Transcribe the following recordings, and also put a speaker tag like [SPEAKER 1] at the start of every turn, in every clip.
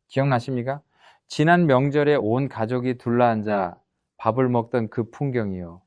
[SPEAKER 1] 기억나십니까? 지난 명절에 온 가족이 둘러앉아 밥을 먹던 그 풍경이요.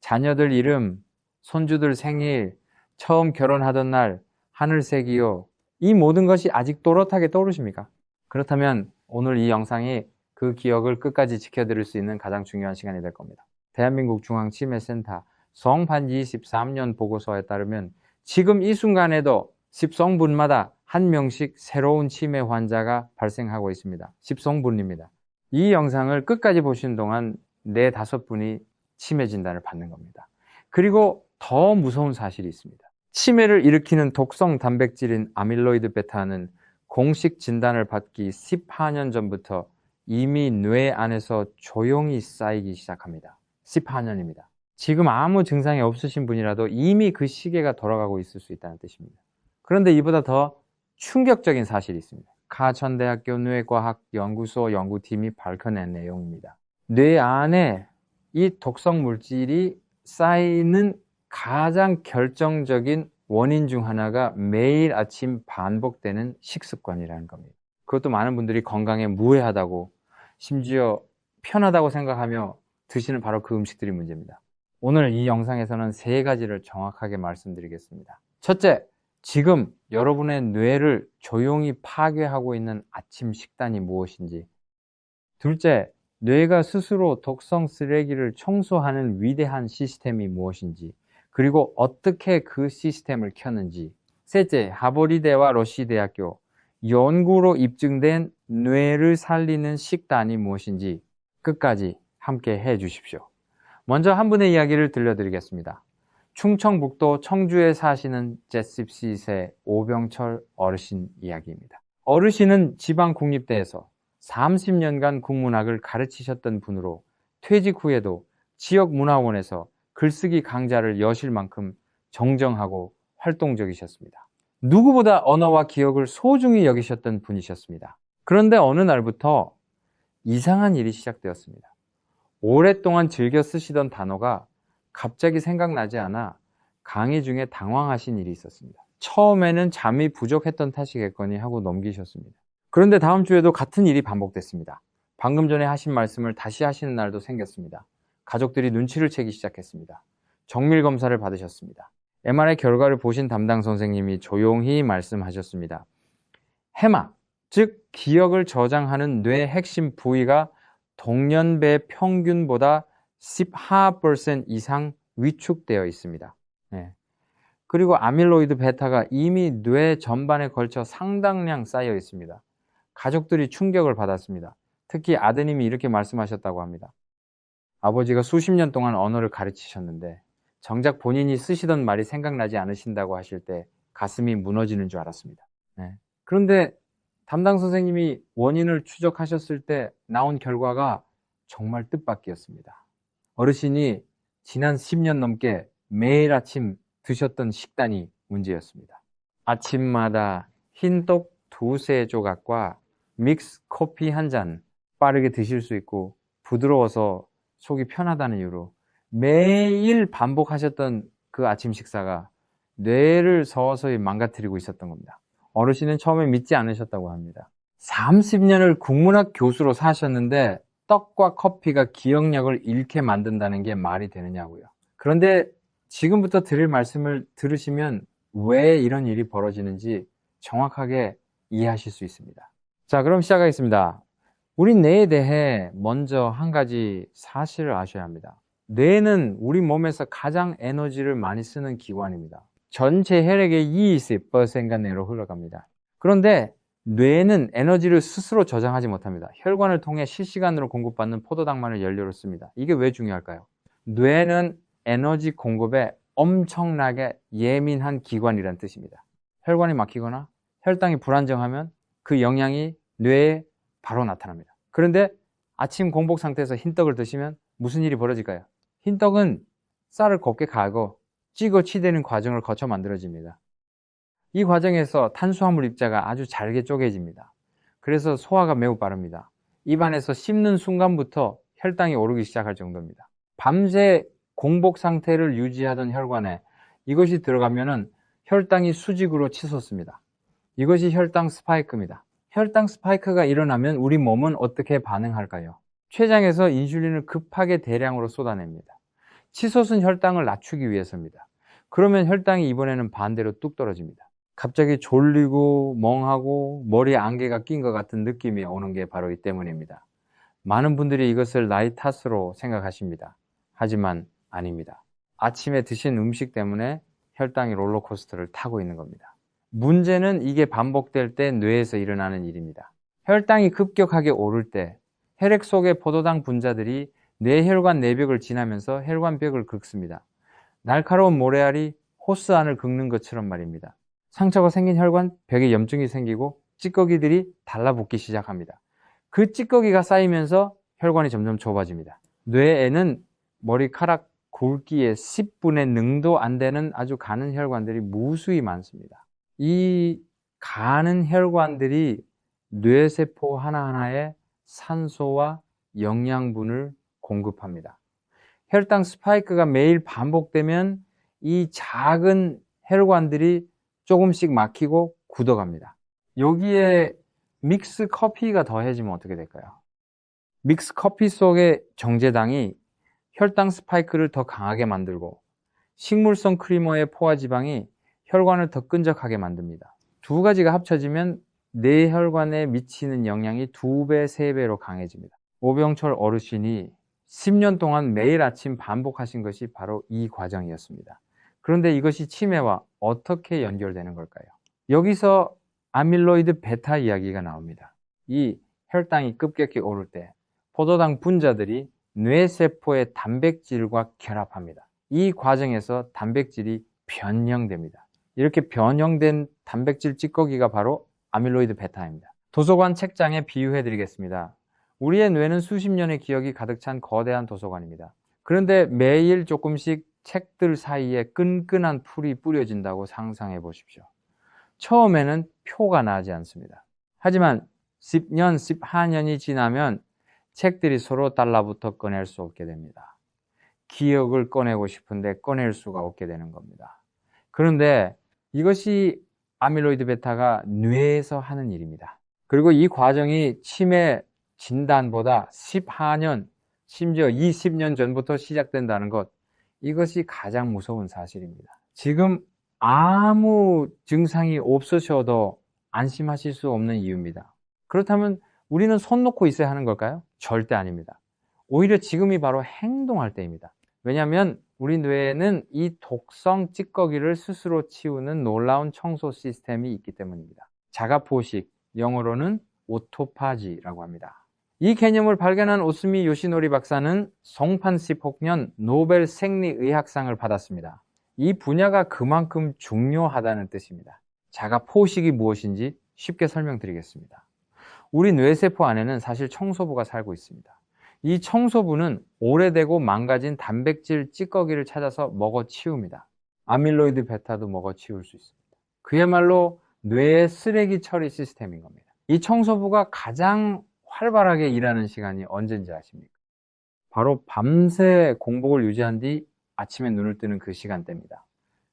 [SPEAKER 1] 자녀들 이름, 손주들 생일, 처음 결혼하던 날, 하늘색이요. 이 모든 것이 아직 또렷하게 떠오르십니까? 그렇다면 오늘 이 영상이 그 기억을 끝까지 지켜드릴 수 있는 가장 중요한 시간이 될 겁니다. 대한민국 중앙치매센터 성반지 13년 보고서에 따르면 지금 이 순간에도 10성분마다 한 명씩 새로운 치매 환자가 발생하고 있습니다. 10성분입니다. 이 영상을 끝까지 보시는 동안 4, 5분이 치매 진단을 받는 겁니다. 그리고 더 무서운 사실이 있습니다. 치매를 일으키는 독성 단백질인 아밀로이드 베타는 공식 진단을 받기 14년 전부터 이미 뇌 안에서 조용히 쌓이기 시작합니다. 14년입니다. 지금 아무 증상이 없으신 분이라도 이미 그 시계가 돌아가고 있을 수 있다는 뜻입니다. 그런데 이보다 더 충격적인 사실이 있습니다. 가천대학교 뇌과학연구소 연구팀이 밝혀낸 내용입니다. 뇌 안에 이 독성 물질이 쌓이는 가장 결정적인 원인 중 하나가 매일 아침 반복되는 식습관이라는 겁니다. 그것도 많은 분들이 건강에 무해하다고, 심지어 편하다고 생각하며 드시는 바로 그 음식들이 문제입니다. 오늘 이 영상에서는 3가지를 정확하게 말씀드리겠습니다. 첫째, 지금 여러분의 뇌를 조용히 파괴하고 있는 아침 식단이 무엇인지. 둘째, 뇌가 스스로 독성 쓰레기를 청소하는 위대한 시스템이 무엇인지, 그리고 어떻게 그 시스템을 켰는지. 셋째, 하버리대와 러시대학교 연구로 입증된 뇌를 살리는 식단이 무엇인지 끝까지 함께 해 주십시오. 먼저 한 분의 이야기를 들려드리겠습니다. 충청북도 청주에 사시는 70세 오병철 어르신 이야기입니다. 어르신은 지방국립대에서 30년간 국문학을 가르치셨던 분으로 퇴직 후에도 지역문화원에서 글쓰기 강좌를 여실 만큼 정정하고 활동적이셨습니다. 누구보다 언어와 기억을 소중히 여기셨던 분이셨습니다. 그런데 어느 날부터 이상한 일이 시작되었습니다. 오랫동안 즐겨 쓰시던 단어가 갑자기 생각나지 않아 강의 중에 당황하신 일이 있었습니다. 처음에는 잠이 부족했던 탓이겠거니 하고 넘기셨습니다. 그런데 다음 주에도 같은 일이 반복됐습니다. 방금 전에 하신 말씀을 다시 하시는 날도 생겼습니다. 가족들이 눈치를 채기 시작했습니다. 정밀 검사를 받으셨습니다. MRI 결과를 보신 담당 선생님이 조용히 말씀하셨습니다. 해막, 즉 기억을 저장하는 뇌 핵심 부위가 동년배 평균보다 14% 이상 위축되어 있습니다. 그리고 아밀로이드 베타가 이미 뇌 전반에 걸쳐 상당량 쌓여 있습니다. 가족들이 충격을 받았습니다. 특히 아드님이 이렇게 말씀하셨다고 합니다. 아버지가 수십 년 동안 언어를 가르치셨는데 정작 본인이 쓰시던 말이 생각나지 않으신다고 하실 때 가슴이 무너지는 줄 알았습니다. 그런데 담당 선생님이 원인을 추적하셨을 때 나온 결과가 정말 뜻밖이었습니다. 어르신이 지난 10년 넘게 매일 아침 드셨던 식단이 문제였습니다. 아침마다 흰떡 2-3조각과 믹스 커피 한 잔 빠르게 드실 수 있고 부드러워서 속이 편하다는 이유로 매일 반복하셨던 그 아침 식사가 뇌를 서서히 망가뜨리고 있었던 겁니다. 어르신은 처음에 믿지 않으셨다고 합니다. 30년을 국문학 교수로 사셨는데 떡과 커피가 기억력을 잃게 만든다는 게 말이 되느냐고요. 그런데 지금부터 드릴 말씀을 들으시면 왜 이런 일이 벌어지는지 정확하게 이해하실 수 있습니다. 자, 그럼 시작하겠습니다. 우리 뇌에 대해 먼저 한 가지 사실을 아셔야 합니다. 뇌는 우리 몸에서 가장 에너지를 많이 쓰는 기관입니다. 전체 혈액의 20%가 뇌로 흘러갑니다. 그런데 뇌는 에너지를 스스로 저장하지 못합니다. 혈관을 통해 실시간으로 공급받는 포도당만을 연료로 씁니다. 이게 왜 중요할까요? 뇌는 에너지 공급에 엄청나게 예민한 기관이라는 뜻입니다. 혈관이 막히거나 혈당이 불안정하면 그 영향이 뇌에 바로 나타납니다. 그런데 아침 공복 상태에서 흰떡을 드시면 무슨 일이 벌어질까요? 흰떡은 쌀을 곱게 갈고 찌고 치대는 과정을 거쳐 만들어집니다. 이 과정에서 탄수화물 입자가 아주 잘게 쪼개집니다. 그래서 소화가 매우 빠릅니다. 입안에서 씹는 순간부터 혈당이 오르기 시작할 정도입니다. 밤새 공복 상태를 유지하던 혈관에 이것이 들어가면은 혈당이 수직으로 치솟습니다. 이것이 혈당 스파이크입니다. 혈당 스파이크가 일어나면 우리 몸은 어떻게 반응할까요? 췌장에서 인슐린을 급하게 대량으로 쏟아냅니다. 치솟은 혈당을 낮추기 위해서입니다. 그러면 혈당이 이번에는 반대로 뚝 떨어집니다. 갑자기 졸리고 멍하고 머리에 안개가 낀 것 같은 느낌이 오는 게 바로 이 때문입니다. 많은 분들이 이것을 나이 탓으로 생각하십니다. 하지만 아닙니다. 아침에 드신 음식 때문에 혈당이 롤러코스터를 타고 있는 겁니다. 문제는 이게 반복될 때 뇌에서 일어나는 일입니다. 혈당이 급격하게 오를 때 혈액 속의 포도당 분자들이 뇌혈관 내벽을 지나면서 혈관벽을 긁습니다. 날카로운 모래알이 호스 안을 긁는 것처럼 말입니다. 상처가 생긴 혈관 벽에 염증이 생기고 찌꺼기들이 달라붙기 시작합니다. 그 찌꺼기가 쌓이면서 혈관이 점점 좁아집니다. 뇌에는 머리카락 굵기의 10분의 능도 안 되는 아주 가는 혈관들이 무수히 많습니다. 이 가는 혈관들이 뇌세포 하나하나에 산소와 영양분을 공급합니다. 혈당 스파이크가 매일 반복되면 이 작은 혈관들이 조금씩 막히고 굳어갑니다. 여기에 믹스 커피가 더해지면 어떻게 될까요? 믹스 커피 속의 정제당이 혈당 스파이크를 더 강하게 만들고 식물성 크리머의 포화지방이 혈관을 더 끈적하게 만듭니다. 두 가지가 합쳐지면 뇌혈관에 미치는 영향이 2배, 3배로 강해집니다. 오병철 어르신이 10년 동안 매일 아침 반복하신 것이 바로 이 과정이었습니다. 그런데 이것이 치매와 어떻게 연결되는 걸까요? 여기서 아밀로이드 베타 이야기가 나옵니다. 이 혈당이 급격히 오를 때 포도당 분자들이 뇌세포의 단백질과 결합합니다. 이 과정에서 단백질이 변형됩니다. 이렇게 변형된 단백질 찌꺼기가 바로 아밀로이드 베타입니다. 도서관 책장에 비유해 드리겠습니다. 우리의 뇌는 수십 년의 기억이 가득 찬 거대한 도서관입니다. 그런데 매일 조금씩 책들 사이에 끈끈한 풀이 뿌려진다고 상상해 보십시오. 처음에는 표가 나지 않습니다. 하지만 10년, 14년이 지나면 책들이 서로 달라붙어 꺼낼 수 없게 됩니다. 기억을 꺼내고 싶은데 꺼낼 수가 없게 되는 겁니다. 그런데 이것이 아밀로이드 베타가 뇌에서 하는 일입니다. 그리고 이 과정이 치매 진단보다 14년, 심지어 20년 전부터 시작된다는 것, 이것이 가장 무서운 사실입니다. 지금 아무 증상이 없으셔도 안심하실 수 없는 이유입니다. 그렇다면 우리는 손 놓고 있어야 하는 걸까요? 절대 아닙니다. 오히려 지금이 바로 행동할 때입니다. 왜냐하면 우리 뇌에는 이 독성 찌꺼기를 스스로 치우는 놀라운 청소 시스템이 있기 때문입니다. 자가포식, 영어로는 오토파지라고 합니다. 이 개념을 발견한 오스미 요시노리 박사는 송판시폭년 노벨 생리의학상을 받았습니다. 이 분야가 그만큼 중요하다는 뜻입니다. 자가포식이 무엇인지 쉽게 설명드리겠습니다. 우리 뇌세포 안에는 사실 청소부가 살고 있습니다. 이 청소부는 오래되고 망가진 단백질 찌꺼기를 찾아서 먹어치웁니다. 아밀로이드 베타도 먹어치울 수 있습니다. 그야말로 뇌의 쓰레기 처리 시스템인 겁니다. 이 청소부가 가장 활발하게 일하는 시간이 언제인지 아십니까? 바로 밤새 공복을 유지한 뒤 아침에 눈을 뜨는 그 시간대입니다.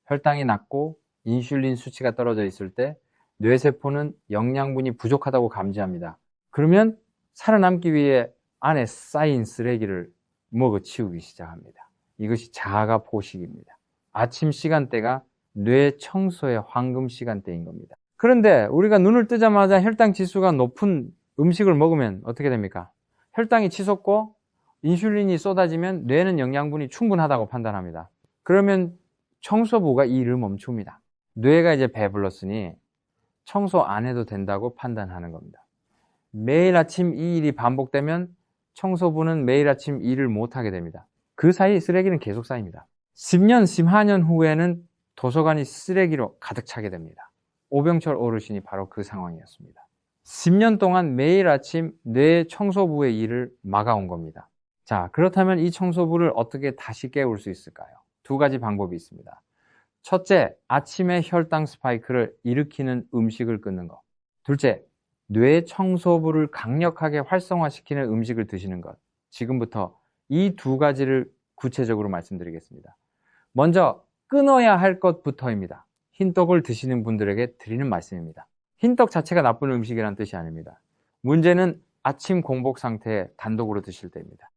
[SPEAKER 1] 혈당이 낮고 인슐린 수치가 떨어져 있을 때 뇌세포는 영양분이 부족하다고 감지합니다. 그러면 살아남기 위해 안에 쌓인 쓰레기를 먹어치우기 시작합니다. 이것이 자가포식입니다. 아침 시간대가 뇌 청소의 황금 시간대인 겁니다. 그런데 우리가 눈을 뜨자마자 혈당 지수가 높은 음식을 먹으면 어떻게 됩니까? 혈당이 치솟고 인슐린이 쏟아지면 뇌는 영양분이 충분하다고 판단합니다. 그러면 청소부가 이 일을 멈춥니다. 뇌가 이제 배불렀으니 청소 안 해도 된다고 판단하는 겁니다. 매일 아침 이 일이 반복되면 청소부는 매일 아침 일을 못하게 됩니다. 그 사이 쓰레기는 계속 쌓입니다. 10년, 14년 후에는 도서관이 쓰레기로 가득 차게 됩니다. 오병철 어르신이 바로 그 상황이었습니다. 10년 동안 매일 아침 뇌 청소부의 일을 막아온 겁니다. 자, 그렇다면 이 청소부를 어떻게 다시 깨울 수 있을까요? 두 가지 방법이 있습니다. 첫째, 아침에 혈당 스파이크를 일으키는 음식을 끊는 것. 둘째, 뇌 청소부를 강력하게 활성화시키는 음식을 드시는 것. 지금부터 이 두 가지를 구체적으로 말씀드리겠습니다. 먼저 끊어야 할 것부터입니다. 흰떡을 드시는 분들에게 드리는 말씀입니다. 흰떡 자체가 나쁜 음식이라는 뜻이 아닙니다. 문제는 아침 공복 상태에 단독으로 드실 때입니다.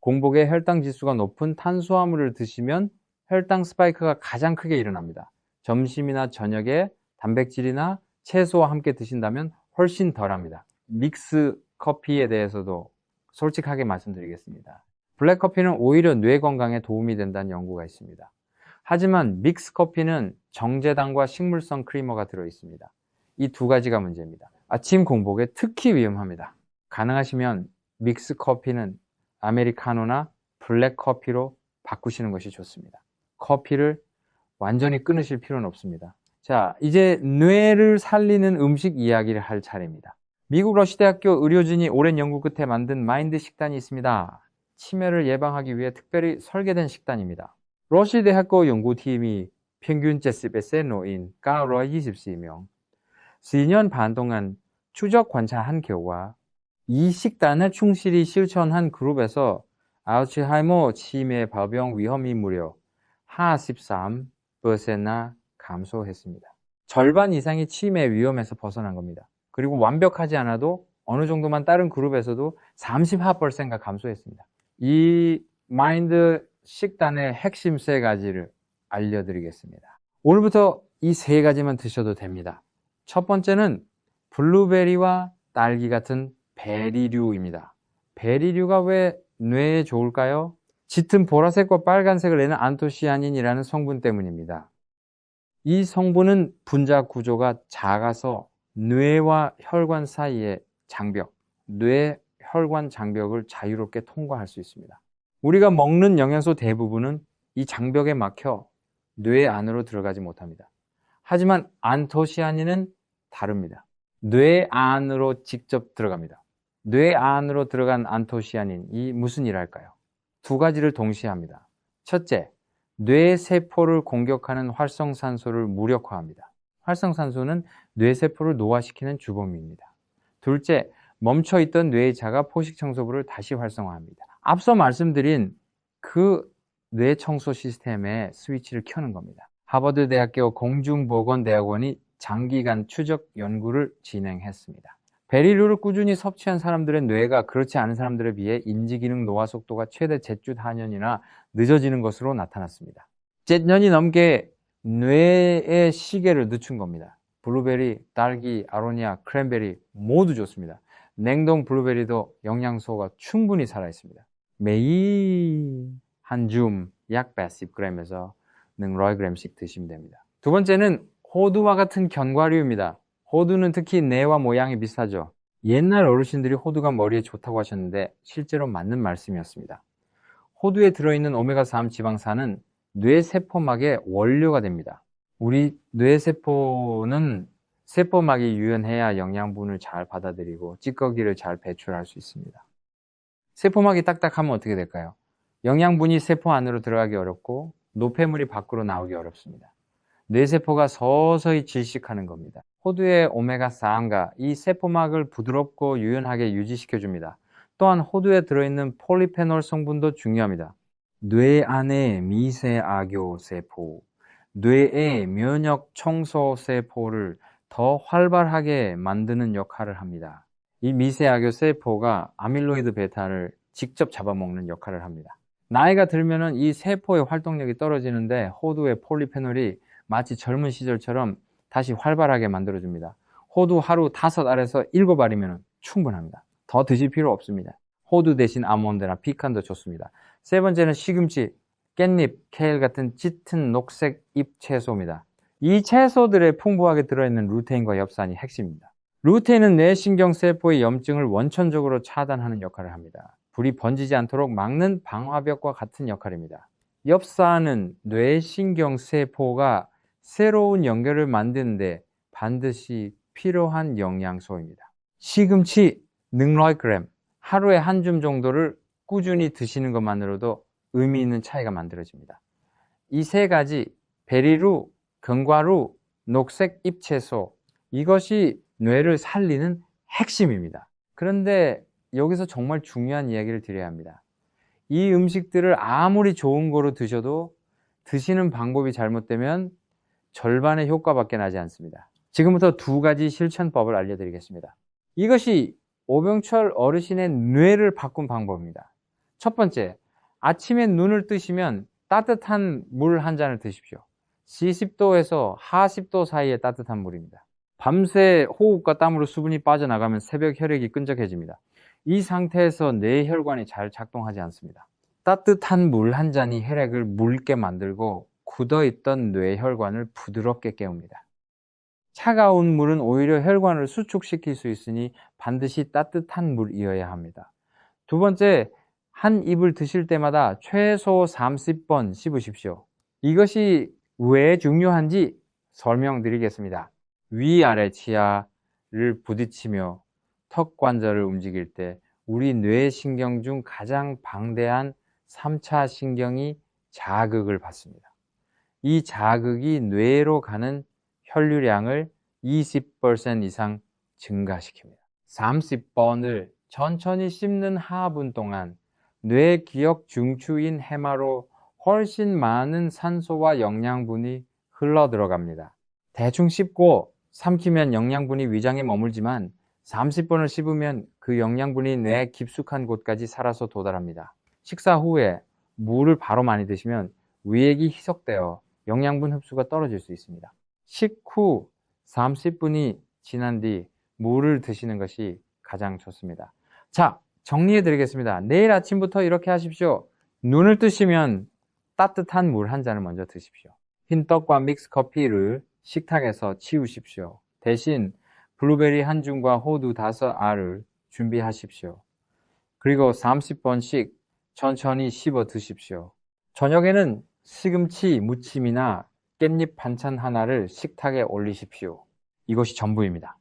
[SPEAKER 1] 공복에 혈당 지수가 높은 탄수화물을 드시면 혈당 스파이크가 가장 크게 일어납니다. 점심이나 저녁에 단백질이나 채소와 함께 드신다면 훨씬 덜합니다. 믹스 커피에 대해서도 솔직하게 말씀드리겠습니다. 블랙 커피는 오히려 뇌 건강에 도움이 된다는 연구가 있습니다. 하지만 믹스 커피는 정제당과 식물성 크리머가 들어있습니다. 이 두 가지가 문제입니다. 아침 공복에 특히 위험합니다. 가능하시면 믹스 커피는 아메리카노나 블랙 커피로 바꾸시는 것이 좋습니다. 커피를 완전히 끊으실 필요는 없습니다. 자, 이제 뇌를 살리는 음식 이야기를 할 차례입니다. 미국 러시대학교 의료진이 오랜 연구 끝에 만든 마인드 식단이 있습니다. 치매를 예방하기 위해 특별히 설계된 식단입니다. 러시대학교 연구팀이 평균 제10에 놓인 924명, 4년 반 동안 추적 관찰한 결과 이 식단을 충실히 실천한 그룹에서 알츠하이머 치매 발병 위험이 무려 43%나 감소했습니다. 절반 이상이 치매 위험에서 벗어난 겁니다. 그리고 완벽하지 않아도 어느 정도만 다른 그룹에서도 34%가 감소했습니다. 이 마인드 식단의 핵심 3가지를 알려드리겠습니다. 오늘부터 이 3가지만 드셔도 됩니다. 첫 번째는 블루베리와 딸기 같은 베리류입니다. 베리류가 왜 뇌에 좋을까요? 짙은 보라색과 빨간색을 내는 안토시아닌이라는 성분 때문입니다. 이 성분은 분자 구조가 작아서 뇌와 혈관 사이의 장벽, 뇌 혈관 장벽을 자유롭게 통과할 수 있습니다. 우리가 먹는 영양소 대부분은 이 장벽에 막혀 뇌 안으로 들어가지 못합니다. 하지만 안토시아닌은 다릅니다. 뇌 안으로 직접 들어갑니다. 뇌 안으로 들어간 안토시아닌이 무슨 일을 할까요? 2가지를 동시에 합니다. 첫째, 뇌세포를 공격하는 활성산소를 무력화합니다. 활성산소는 뇌세포를 노화시키는 주범입니다. 둘째, 멈춰있던 뇌자가 포식청소부를 다시 활성화합니다. 앞서 말씀드린 그 뇌청소 시스템의 스위치를 켜는 겁니다. 하버드 대학교 공중보건대학원이 장기간 추적 연구를 진행했습니다. 베리류를 꾸준히 섭취한 사람들의 뇌가 그렇지 않은 사람들에 비해 인지기능 노화 속도가 최대 제 주 4년이나 늦어지는 것으로 나타났습니다. 7년이 넘게 뇌의 시계를 늦춘 겁니다. 블루베리, 딸기, 아로니아, 크랜베리 모두 좋습니다. 냉동 블루베리도 영양소가 충분히 살아있습니다. 매일 한 줌 약 80g에서 100g씩 드시면 됩니다. 두 번째는 호두와 같은 견과류입니다. 호두는 특히 뇌와 모양이 비슷하죠. 옛날 어르신들이 호두가 머리에 좋다고 하셨는데 실제로 맞는 말씀이었습니다. 호두에 들어있는 오메가3 지방산은 뇌세포막의 원료가 됩니다. 우리 뇌세포는 세포막이 유연해야 영양분을 잘 받아들이고 찌꺼기를 잘 배출할 수 있습니다. 세포막이 딱딱하면 어떻게 될까요? 영양분이 세포 안으로 들어가기 어렵고 노폐물이 밖으로 나오기 어렵습니다. 뇌세포가 서서히 질식하는 겁니다. 호두의 오메가3가 이 세포막을 부드럽고 유연하게 유지시켜줍니다. 또한 호두에 들어있는 폴리페놀 성분도 중요합니다. 뇌 안의 미세악교 세포, 뇌의 면역 청소 세포를 더 활발하게 만드는 역할을 합니다. 이 미세악교 세포가 아밀로이드 베타를 직접 잡아먹는 역할을 합니다. 나이가 들면은 이 세포의 활동력이 떨어지는데 호두의 폴리페놀이 마치 젊은 시절처럼 다시 활발하게 만들어줍니다. 호두 하루 5알에서 7알이면 충분합니다. 더 드실 필요 없습니다. 호두 대신 아몬드나 피칸도 좋습니다. 세 번째는 시금치, 깻잎, 케일 같은 짙은 녹색 잎 채소입니다. 이 채소들에 풍부하게 들어있는 루테인과 엽산이 핵심입니다. 루테인은 뇌신경세포의 염증을 원천적으로 차단하는 역할을 합니다. 불이 번지지 않도록 막는 방화벽과 같은 역할입니다. 엽산은 뇌신경세포가 새로운 연결을 만드는데 반드시 필요한 영양소입니다. 시금치 100g, 하루에 한 줌 정도를 꾸준히 드시는 것만으로도 의미 있는 차이가 만들어집니다. 이 3가지, 베리류, 견과류, 녹색 잎채소, 이것이 뇌를 살리는 핵심입니다. 그런데 여기서 정말 중요한 이야기를 드려야 합니다. 이 음식들을 아무리 좋은 거로 드셔도 드시는 방법이 잘못되면 절반의 효과밖에 나지 않습니다. 지금부터 두 가지 실천법을 알려드리겠습니다. 이것이 오병철 어르신의 뇌를 바꾼 방법입니다. 첫 번째, 아침에 눈을 뜨시면 따뜻한 물 한 잔을 드십시오. 40도에서 하십도 사이의 따뜻한 물입니다. 밤새 호흡과 땀으로 수분이 빠져나가면 새벽 혈액이 끈적해집니다. 이 상태에서 뇌혈관이 잘 작동하지 않습니다. 따뜻한 물 한 잔이 혈액을 묽게 만들고 굳어있던 뇌혈관을 부드럽게 깨웁니다. 차가운 물은 오히려 혈관을 수축시킬 수 있으니 반드시 따뜻한 물이어야 합니다. 두 번째, 한 입을 드실 때마다 최소 30번 씹으십시오. 이것이 왜 중요한지 설명드리겠습니다. 위아래 치아를 부딪히며 턱 관절을 움직일 때 우리 뇌신경 중 가장 방대한 3차 신경이 자극을 받습니다. 이 자극이 뇌로 가는 혈류량을 20% 이상 증가시킵니다. 30번을 천천히 씹는 하분 동안 뇌 기억 중추인 해마로 훨씬 많은 산소와 영양분이 흘러 들어갑니다. 대충 씹고 삼키면 영양분이 위장에 머물지만 30번을 씹으면 그 영양분이 뇌 깊숙한 곳까지 살아서 도달합니다. 식사 후에 물을 바로 많이 드시면 위액이 희석되어 영양분 흡수가 떨어질 수 있습니다. 식후 30분이 지난 뒤 물을 드시는 것이 가장 좋습니다. 자, 정리해 드리겠습니다. 내일 아침부터 이렇게 하십시오. 눈을 뜨시면 따뜻한 물 한 잔을 먼저 드십시오. 흰떡과 믹스커피를 식탁에서 치우십시오. 대신 블루베리 한 줌과 호두 5알을 준비하십시오. 그리고 30번씩 천천히 씹어 드십시오. 저녁에는 시금치 무침이나 깻잎 반찬 하나를 식탁에 올리십시오. 이것이 전부입니다.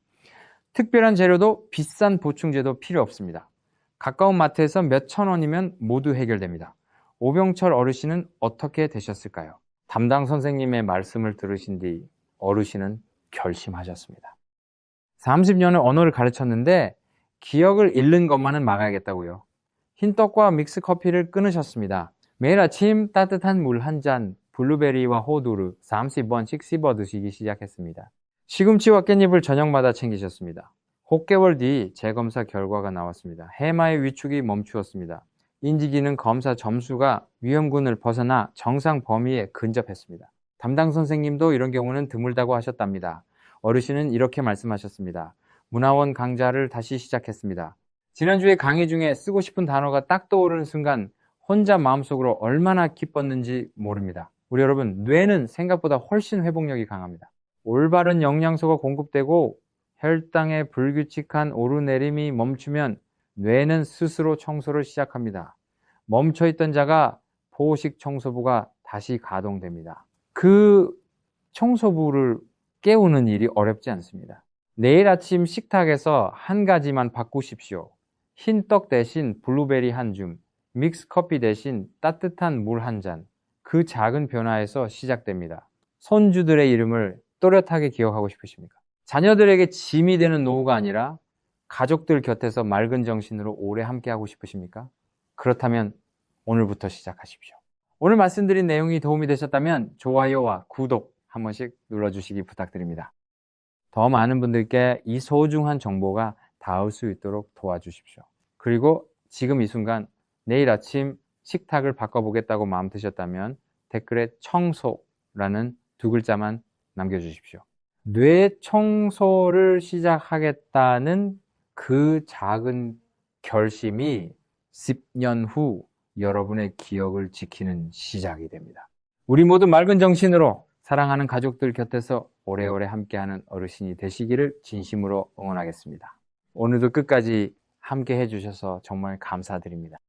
[SPEAKER 1] 특별한 재료도 비싼 보충제도 필요 없습니다. 가까운 마트에서 몇천 원이면 모두 해결됩니다. 오병철 어르신은 어떻게 되셨을까요? 담당 선생님의 말씀을 들으신 뒤 어르신은 결심하셨습니다. 30년을 언어를 가르쳤는데 기억을 잃는 것만은 막아야겠다고요. 흰떡과 믹스커피를 끊으셨습니다. 매일 아침 따뜻한 물 한 잔, 블루베리와 호두를 30번씩 씹어 드시기 시작했습니다. 시금치와 깻잎을 저녁마다 챙기셨습니다. 6개월 뒤 재검사 결과가 나왔습니다. 해마의 위축이 멈추었습니다. 인지기능 검사 점수가 위험군을 벗어나 정상 범위에 근접했습니다. 담당 선생님도 이런 경우는 드물다고 하셨답니다. 어르신은 이렇게 말씀하셨습니다. 문화원 강좌를 다시 시작했습니다. 지난주에 강의 중에 쓰고 싶은 단어가 딱 떠오르는 순간 혼자 마음속으로 얼마나 기뻤는지 모릅니다. 우리 여러분, 뇌는 생각보다 훨씬 회복력이 강합니다. 올바른 영양소가 공급되고 혈당의 불규칙한 오르내림이 멈추면 뇌는 스스로 청소를 시작합니다. 멈춰있던 자가 포식 청소부가 다시 가동됩니다. 그 청소부를 깨우는 일이 어렵지 않습니다. 내일 아침 식탁에서 한 가지만 바꾸십시오. 흰떡 대신 블루베리 한 줌, 믹스커피 대신 따뜻한 물 한 잔. 그 작은 변화에서 시작됩니다. 손주들의 이름을 또렷하게 기억하고 싶으십니까? 자녀들에게 짐이 되는 노후가 아니라 가족들 곁에서 맑은 정신으로 오래 함께하고 싶으십니까? 그렇다면 오늘부터 시작하십시오. 오늘 말씀드린 내용이 도움이 되셨다면 좋아요와 구독 한 번씩 눌러주시기 부탁드립니다. 더 많은 분들께 이 소중한 정보가 닿을 수 있도록 도와주십시오. 그리고 지금 이 순간 내일 아침 식탁을 바꿔보겠다고 마음 드셨다면 댓글에 청소라는 두 글자만 남겨주십시오. 뇌 청소를 시작하겠다는 그 작은 결심이 10년 후 여러분의 기억을 지키는 시작이 됩니다. 우리 모두 맑은 정신으로 사랑하는 가족들 곁에서 오래오래 함께하는 어르신이 되시기를 진심으로 응원하겠습니다. 오늘도 끝까지 함께 해주셔서 정말 감사드립니다.